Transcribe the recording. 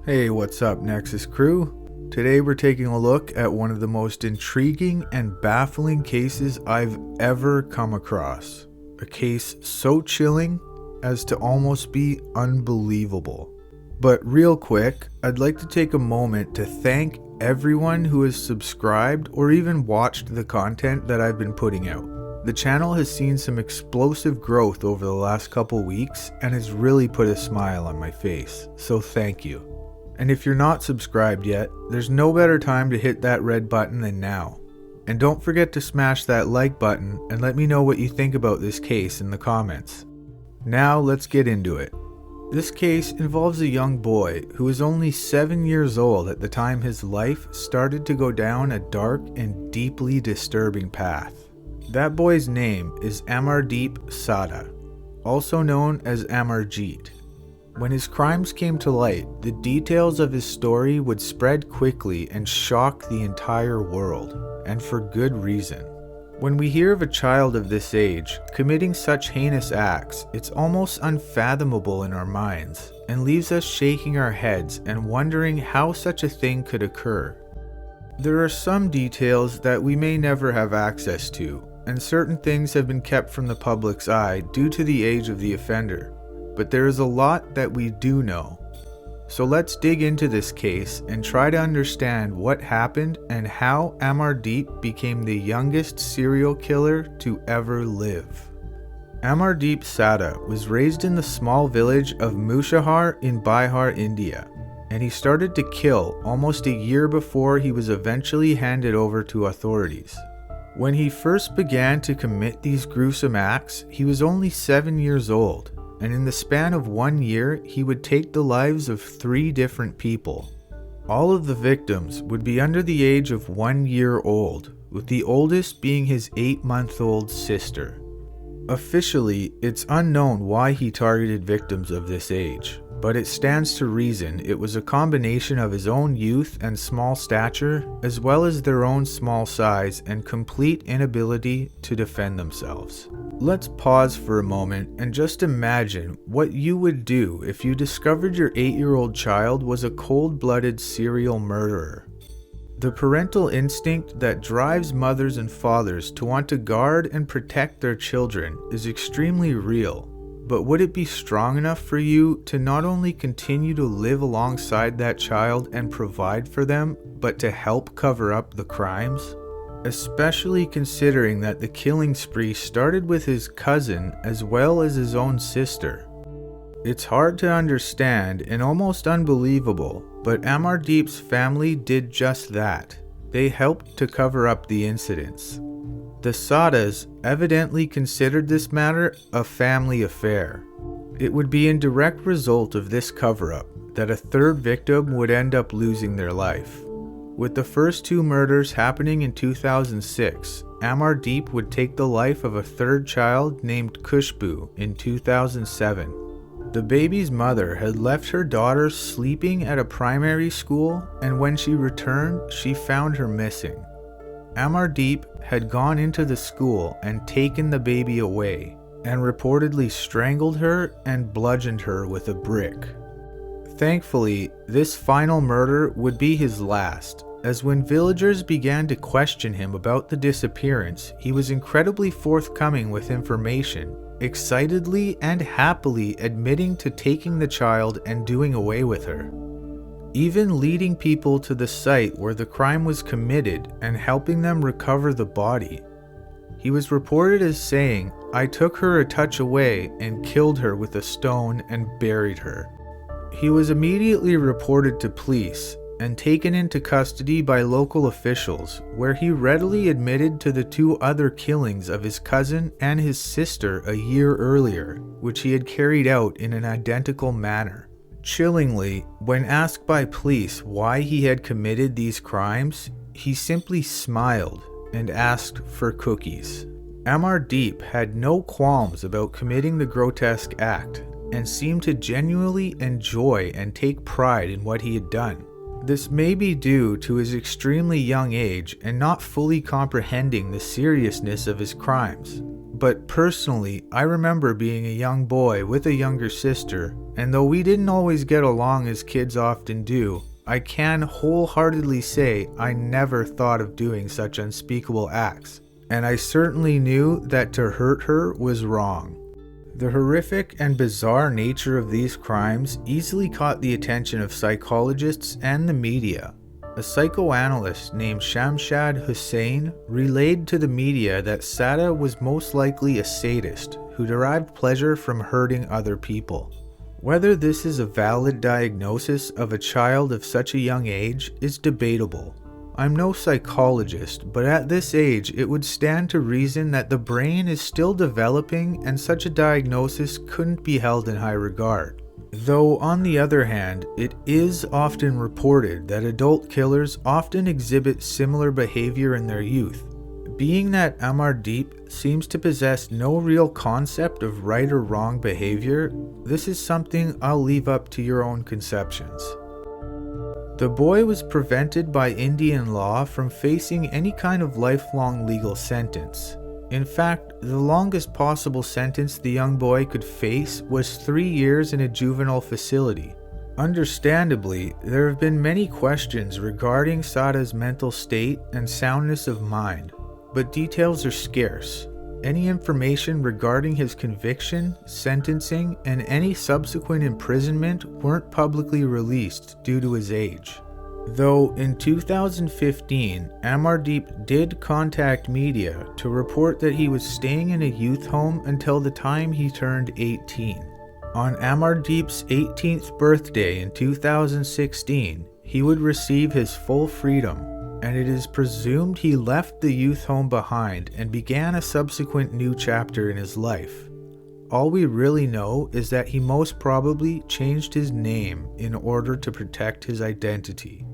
Hey, what's up, Nexus crew? Today we're taking a look at one of the most intriguing and baffling cases I've ever come across. A case so chilling as to almost be unbelievable. But real quick, I'd like to take a moment to thank everyone who has subscribed or even watched the content that I've been putting out. The channel has seen some explosive growth over the last couple weeks and has really put a smile on my face, so thank you. And if you're not subscribed yet, there's no better time to hit that red button than now. And don't forget to smash that like button and let me know what you think about this case in the comments. Now let's get into it. This case involves a young boy who was only 7 years old at the time his life started to go down a dark and deeply disturbing path. That boy's name is Amardeep Sada, also known as Amarjeet. When his crimes came to light, the details of his story would spread quickly and shock the entire world, and for good reason. When we hear of a child of this age committing such heinous acts, it's almost unfathomable in our minds, and leaves us shaking our heads and wondering how such a thing could occur. There are some details that we may never have access to, and certain things have been kept from the public's eye due to the age of the offender. But there is a lot that we do know. So let's dig into this case and try to understand what happened and how Amardeep became the youngest serial killer to ever live. Amardeep Sada was raised in the small village of Mushahar in Bihar, India, and he started to kill almost a year before he was eventually handed over to authorities. When he first began to commit these gruesome acts, he was only 7 years old. And in the span of 1 year, he would take the lives of 3 different people. All of the victims would be under the age of 1 year old, with the oldest being his 8-month-old sister. Officially, it's unknown why he targeted victims of this age, but it stands to reason it was a combination of his own youth and small stature, as well as their own small size and complete inability to defend themselves. Let's pause for a moment and just imagine what you would do if you discovered your 8-year-old child was a cold-blooded serial murderer. The parental instinct that drives mothers and fathers to want to guard and protect their children is extremely real. But would it be strong enough for you to not only continue to live alongside that child and provide for them, but to help cover up the crimes? Especially considering that the killing spree started with his cousin as well as his own sister. It's hard to understand and almost unbelievable, but Amardeep's family did just that. They helped to cover up the incidents. The Sadas evidently considered this matter a family affair. It would be in direct result of this cover-up that a third victim would end up losing their life. With the first 2 murders happening in 2006, Amardeep would take the life of a third child named Khushbu in 2007. The baby's mother had left her daughter sleeping at a primary school, and when she returned, she found her missing. Amardeep had gone into the school and taken the baby away, and reportedly strangled her and bludgeoned her with a brick. Thankfully, this final murder would be his last, as when villagers began to question him about the disappearance, he was incredibly forthcoming with information, excitedly and happily admitting to taking the child and doing away with her. Even leading people to the site where the crime was committed and helping them recover the body. He was reported as saying, "I took her a touch away and killed her with a stone and buried her." He was immediately reported to police and taken into custody by local officials, where he readily admitted to the 2 other killings of his cousin and his sister a year earlier, which he had carried out in an identical manner. Chillingly, when asked by police why he had committed these crimes, he simply smiled and asked for cookies. Amardeep had no qualms about committing the grotesque act, and seemed to genuinely enjoy and take pride in what he had done. This may be due to his extremely young age and not fully comprehending the seriousness of his crimes. But personally, I remember being a young boy with a younger sister And though we didn't always get along as kids often do, I can wholeheartedly say I never thought of doing such unspeakable acts, and I certainly knew that to hurt her was wrong. The horrific and bizarre nature of these crimes easily caught the attention of psychologists and the media. A psychoanalyst named Shamshad Hussain relayed to the media that Sada was most likely a sadist who derived pleasure from hurting other people. Whether this is a valid diagnosis of a child of such a young age is debatable. I'm no psychologist, but at this age it would stand to reason that the brain is still developing and such a diagnosis couldn't be held in high regard. Though on the other hand, it is often reported that adult killers often exhibit similar behavior in their youth. Being that Amardeep seems to possess no real concept of right or wrong behavior, this is something I'll leave up to your own conceptions. The boy was prevented by Indian law from facing any kind of lifelong legal sentence. In fact, the longest possible sentence the young boy could face was 3 years in a juvenile facility. Understandably, there have been many questions regarding Sada's mental state and soundness of mind, but details are scarce. Any information regarding his conviction, sentencing, and any subsequent imprisonment weren't publicly released due to his age. Though in 2015, Amardeep did contact media to report that he was staying in a youth home until the time he turned 18. On Amardeep's 18th birthday in 2016, he would receive his full freedom, and it is presumed he left the youth home behind and began a subsequent new chapter in his life. All we really know is that he most probably changed his name in order to protect his identity.